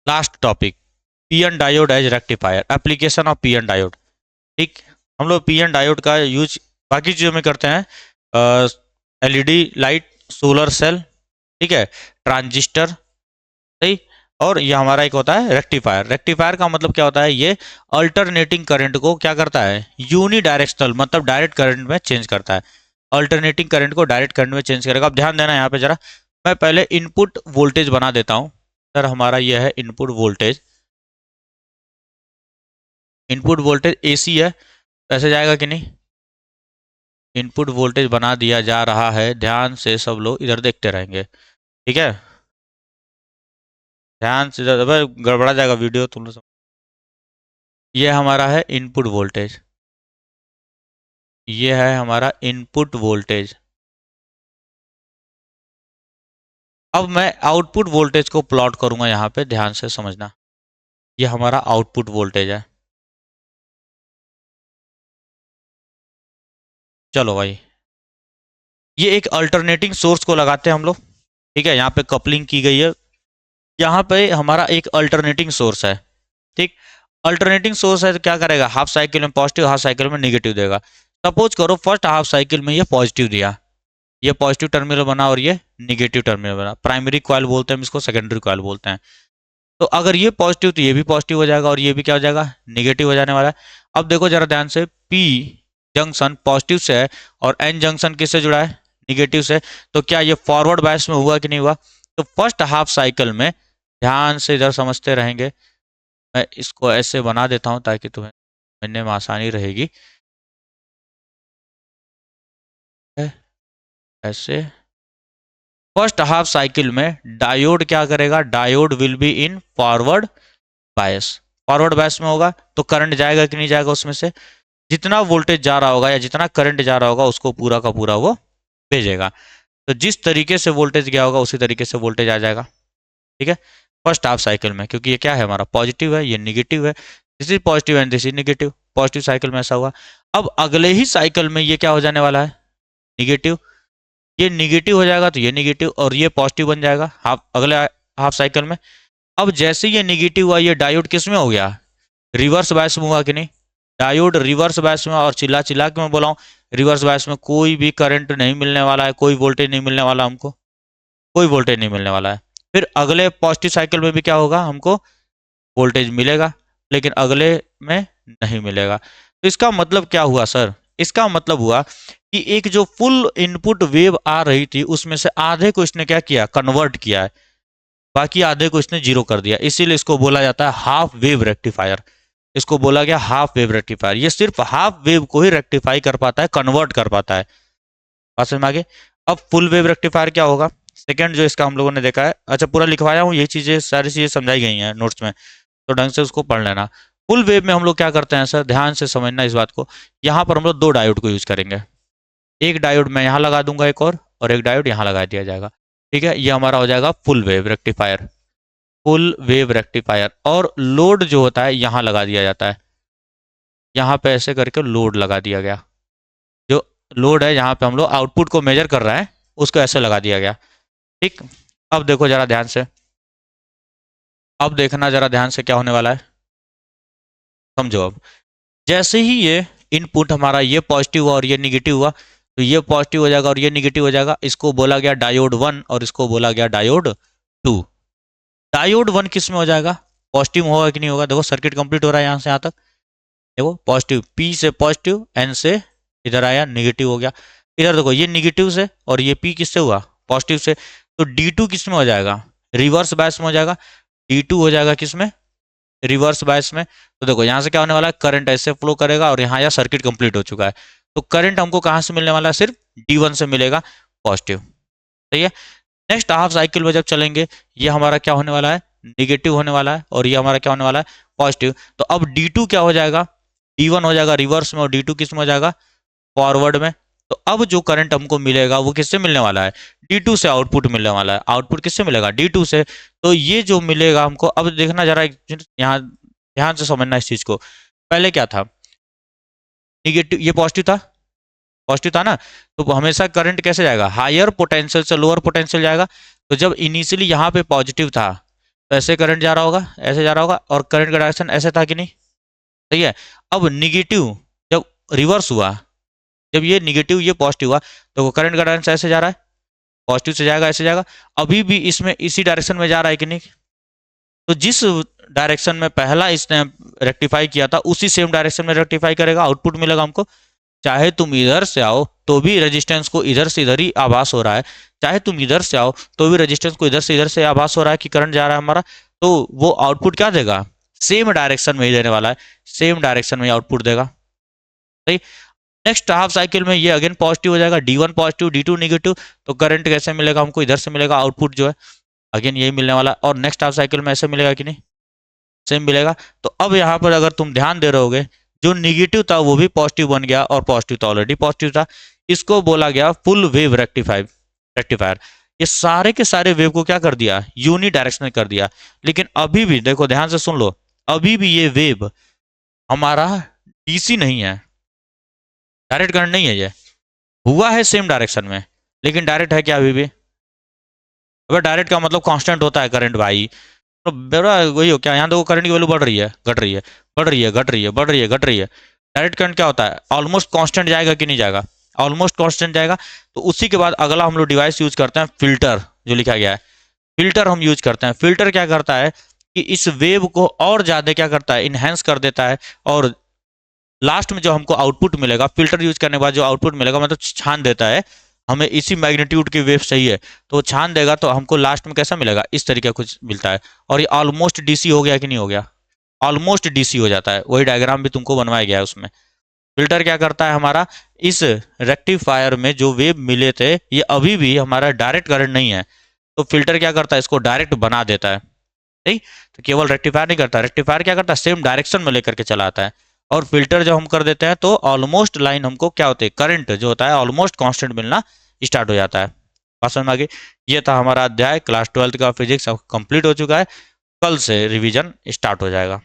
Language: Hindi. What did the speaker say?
Last topic, PN diode as rectifier, application of PN diode. ठीक, हम लोग पीएन डायोड का यूज बाकी चीज़ों में करते हैं, एलईडी लाइट, सोलर सेल, ठीक है, ट्रांजिस्टर, सही। और ये हमारा एक होता है रेक्टिफायर। रेक्टिफायर का मतलब क्या होता है, ये अल्टरनेटिंग करंट को क्या करता है, यूनी डायरेक्शनल मतलब डायरेक्ट करंट में चेंज करता है। अल्टरनेटिंग करंट को डायरेक्ट करंट में चेंज करेगा। अब ध्यान देना यहाँ पे जरा, मैं पहले इनपुट वोल्टेज बना देता हूँ। सर हमारा यह है input voltage, input voltage AC है, तो ऐसे जाएगा कि नहीं। इनपुट वोल्टेज बना दिया जा रहा है, ध्यान से सब लोग इधर देखते रहेंगे, ठीक है। ध्यान से गड़बड़ा जाएगा वीडियो तुम लोग। ये हमारा है इनपुट वोल्टेज, ये है हमारा इनपुट वोल्टेज। अब मैं आउटपुट वोल्टेज को प्लॉट करूंगा यहाँ पे, ध्यान से समझना। ये हमारा आउटपुट वोल्टेज है। चलो भाई, ये एक अल्टरनेटिंग सोर्स को लगाते हैं हम लोग, ठीक है। यहाँ पे कपलिंग की गई है, यहाँ पे हमारा एक अल्टरनेटिंग सोर्स है, ठीक। अल्टरनेटिंग सोर्स है तो क्या करेगा, हाफ साइकिल में पॉजिटिव, हाफ साइकिल में निगेटिव देगा। सपोज करो फर्स्ट हाफ साइकिल में ये पॉजिटिव दिया, ये पॉजिटिव टर्मिनल बना और ये निगेटिव टर्मिनल बना। प्राइमरी कॉइल बोलते हैं हम इसको, सेकेंडरी कॉइल बोलते हैं। तो अगर ये पॉजिटिव तो ये भी पॉजिटिव हो जाएगा और ये भी क्या हो जाएगा, निगेटिव हो जाने वाला है। अब देखो जरा ध्यान से, पी जंक्शन पॉजिटिव से है और एन जंक्शन किससे जुड़ा है, निगेटिव से। तो क्या ये फॉरवर्ड बायस में हुआ कि नहीं हुआ। तो फर्स्ट हाफ साइकिल में, ध्यान से इधर समझते रहेंगे, मैं इसको ऐसे बना देता हूं ताकि तुम्हें समझने में आसानी रहेगी, ऐसे। फर्स्ट हाफ साइकिल में डायोड क्या करेगा, diode will be in forward bias. Forward bias में होगा तो करंट जाएगा कि नहीं जाएगा, उसमें से जितना वोल्टेज जा रहा होगा या जितना करंट जा रहा होगा उसको पूरा का पूरा वो भेजेगा। तो जिस तरीके से वोल्टेज गया होगा उसी तरीके से वोल्टेज आ जाएगा, ठीक है। फर्स्ट हाफ साइकिल में, क्योंकि ये क्या है हमारा पॉजिटिव है, ये निगेटिव है, this is positive and this is negative. Positive cycle में ऐसा हुआ। अब अगले ही साइकिल में ये क्या हो जाने वाला है, निगेटिव। ये निगेटिव हो जाएगा तो ये निगेटिव और ये पॉजिटिव बन जाएगा हाफ, अगले हाफ साइकिल में। अब जैसे ये निगेटिव हुआ, ये डायोड किस में हो गया, रिवर्स बायस में हुआ कि नहीं। डायोड रिवर्स बायस में, और चिल्ला चिल्ला के मैं बोला हूँ, रिवर्स बायस में कोई भी करंट नहीं मिलने वाला है, कोई वोल्टेज नहीं मिलने वाला हमको, कोई वोल्टेज नहीं मिलने वाला है। फिर अगले पॉजिटिव साइकिल में भी क्या होगा, हमको वोल्टेज मिलेगा, लेकिन अगले में नहीं मिलेगा। तो इसका मतलब क्या हुआ सर, इसका मतलब हुआ कि एक जो फुल इनपुट वेव आ रही थी उसमें से आधे को इसने क्या किया, कन्वर्ट किया है, बाकी आधे को इसने जीरो कर दिया। इसीलिए इसको बोला जाता है हाफ वेव रेक्टिफायर। इसको बोला गया हाफ वेव रेक्टिफायर। ये सिर्फ हाफ वेव को ही रेक्टिफाई कर पाता है, कन्वर्ट कर पाता है। बात समझ में आगे। अब फुल वेव रेक्टिफायर क्या होगा, सेकंड जो इसका हम लोगों ने देखा है, अच्छा पूरा लिखवाया हूँ, ये चीजें सारी चीजें समझाई गई हैं नोट्स में, तो ढंग से उसको पढ़ लेना। फुल वेव में हम लोग क्या करते हैं सर, ध्यान से समझना इस बात को। यहाँ पर हम लोग दो डायोड को यूज करेंगे, एक डायोड मैं यहाँ लगा दूंगा एक और एक डायोड यहाँ लगा दिया जाएगा, ठीक है। ये हमारा हो जाएगा full wave rectifier, full wave rectifier. और लोड जो होता है यहाँ लगा दिया जाता है, यहाँ पे ऐसे करके लोड लगा दिया गया। जो लोड है यहाँ पे हम लोग आउटपुट को मेजर कर रहे हैं, उसको ऐसे लगा दिया गया, ठीक। अब देखो जरा ध्यान से, अब देखना जरा ध्यान से क्या होने वाला है, समझो। अब जैसे ही ये इनपुट हमारा ये पॉजिटिव हुआ और ये निगेटिव हुआ, तो ये पॉजिटिव हो जाएगा और ये निगेटिव हो जाएगा। इसको बोला गया डायोड 1 और इसको बोला गया डायोड 2। डायोड 1 किस में हो जाएगा, पॉजिटिव होगा कि नहीं होगा। देखो सर्किट कंप्लीट हो रहा है यहाँ से यहाँ तक, देखो पॉजिटिव, पी से पॉजिटिव, एन से इधर आया निगेटिव हो गया। इधर देखो ये निगेटिव से और ये पी किससे हुआ, पॉजिटिव से। तो डी टू किस में हो जाएगा, रिवर्स बायस में हो जाएगा। डी टू हो जाएगा किस में, रिवर्स बायस में। तो देखो यहाँ से क्या होने वाला है, करंट ऐसे फ्लो करेगा और यहाँ या सर्किट कंप्लीट हो चुका है। तो करंट हमको कहाँ से मिलने वाला है, सिर्फ D1 से मिलेगा, पॉजिटिव, सही है। नेक्स्ट हाफ साइकिल में जब चलेंगे, ये हमारा क्या होने वाला है, निगेटिव होने वाला है और ये हमारा क्या होने वाला है, पॉजिटिव। तो अब D2 क्या हो जाएगा, D1 हो जाएगा रिवर्स में और D2 किस में हो जाएगा, फॉरवर्ड में। तो अब जो करंट हमको मिलेगा वो किससे मिलने वाला है, D2 से आउटपुट मिलने वाला है। आउटपुट किससे मिलेगा, D2 से। तो ये जो मिलेगा हमको, अब देखना जरा यहाँ ध्यान से समझना इस चीज को। पहले क्या था, निगेटिव, ये पॉजिटिव था, पॉजिटिव था ना। तो हमेशा करंट कैसे जाएगा, हायर पोटेंशियल से लोअर पोटेंशियल जाएगा। तो जब इनिशियली यहाँ पे पॉजिटिव था तो ऐसे करंट जा रहा होगा, ऐसे जा रहा होगा, और करंट का डायरेक्शन ऐसे था कि नहीं, सही है। अब निगेटिव जब रिवर्स हुआ, जब ये निगेटिव ये पॉजिटिव हुआ, तो करंट का डायरेक्शन ऐसे जा रहा है, पॉजिटिव से जाएगा ऐसे जाएगा, अभी भी इसमें इसी डायरेक्शन में जा रहा है कि नहीं। तो जिस डायरेक्शन में पहला इसने रेक्टिफाई किया था उसी सेम डायरेक्शन में रेक्टिफाई करेगा, आउटपुट मिलेगा हमको। चाहे तुम इधर से आओ तो भी रेजिस्टेंस को इधर से इधर ही आभास हो रहा है, चाहे तुम इधर से आओ तो भी रेजिस्टेंस को इधर से आभास हो रहा है कि करंट जा रहा है हमारा। तो वो आउटपुट क्या देगा, सेम डायरेक्शन में ही देने वाला है, सेम डायरेक्शन में आउटपुट देगा, सही। नेक्स्ट हाफ साइकिल में ये अगेन पॉजिटिव हो जाएगा, D1 पॉजिटिव D2 निगेटिव, तो करंट कैसे मिलेगा हमको, इधर से मिलेगा, आउटपुट जो है अगेन यही मिलने वाला। और नेक्स्ट हाफ साइकिल में ऐसे मिलेगा कि नहीं, सेम मिलेगा। तो अब यहाँ पर अगर तुम ध्यान दे रहे होगे, जो निगेटिव था वो भी पॉजिटिव बन गया, और पॉजिटिव तो ऑलरेडी पॉजिटिव था, इसको बोला गया फुल वेव रेक्टिफायर। ये सारे के सारे वेव को क्या कर दिया, यूनि डायरेक्शनल कर दिया। लेकिन अभी भी देखो, ध्यान से सुन लो, अभी भी ये वेव हमारा डीसी नहीं है, डायरेक्ट करंट नहीं है, ये हुआ है सेम डायरेक्शन में, लेकिन डायरेक्ट है क्या अभी भी। अबे डायरेक्ट का मतलब कांस्टेंट होता है करंट भाई। तो बेरा वही हो क्या, यहाँ देखो करंट की वैल्यू बढ़ रही है, घट रही है, बढ़ रही है, घट रही है, बढ़ रही है, घट रही है। डायरेक्ट करंट क्या होता है, ऑलमोस्ट कांस्टेंट जाएगा कि नहीं जाएगा, ऑलमोस्ट कांस्टेंट जाएगा। तो उसी के बाद अगला हम लोग डिवाइस यूज करते हैं, फिल्टर, जो लिखा गया है फिल्टर हम यूज करते हैं। फिल्टर क्या करता है कि इस वेव को और ज्यादा क्या करता है, इनहेंस कर देता है, और लास्ट में जो हमको आउटपुट मिलेगा, फिल्टर यूज करने के बाद जो आउटपुट मिलेगा, मतलब छान देता है, हमें इसी मैग्नीट्यूड की वेव चाहिए तो वो छान देगा, तो हमको लास्ट में कैसा मिलेगा, इस तरीके का कुछ मिलता है। और ये ऑलमोस्ट डीसी हो गया कि नहीं हो गया, ऑलमोस्ट डीसी हो जाता है, वही डायग्राम भी तुमको बनवाया गया है उसमें। फिल्टर क्या करता है हमारा, इस रेक्टिफायर में जो वेव मिले थे ये अभी भी हमारा डायरेक्ट करंट नहीं है, तो फिल्टर क्या करता है, इसको डायरेक्ट बना देता है, सही। तो केवल रेक्टिफायर नहीं करता, रेक्टिफायर क्या करता है, सेम डायरेक्शन में लेकर के चला आता है। और फिल्टर जब हम कर देते हैं तो ऑलमोस्ट लाइन हमको क्या होती है, करंट जो होता है ऑलमोस्ट कांस्टेंट मिलना स्टार्ट हो जाता है। बात समझ में आ गई। ये था हमारा अध्याय, क्लास 12 का फिजिक्स अब कंप्लीट हो चुका है, कल से रिवीजन स्टार्ट हो जाएगा।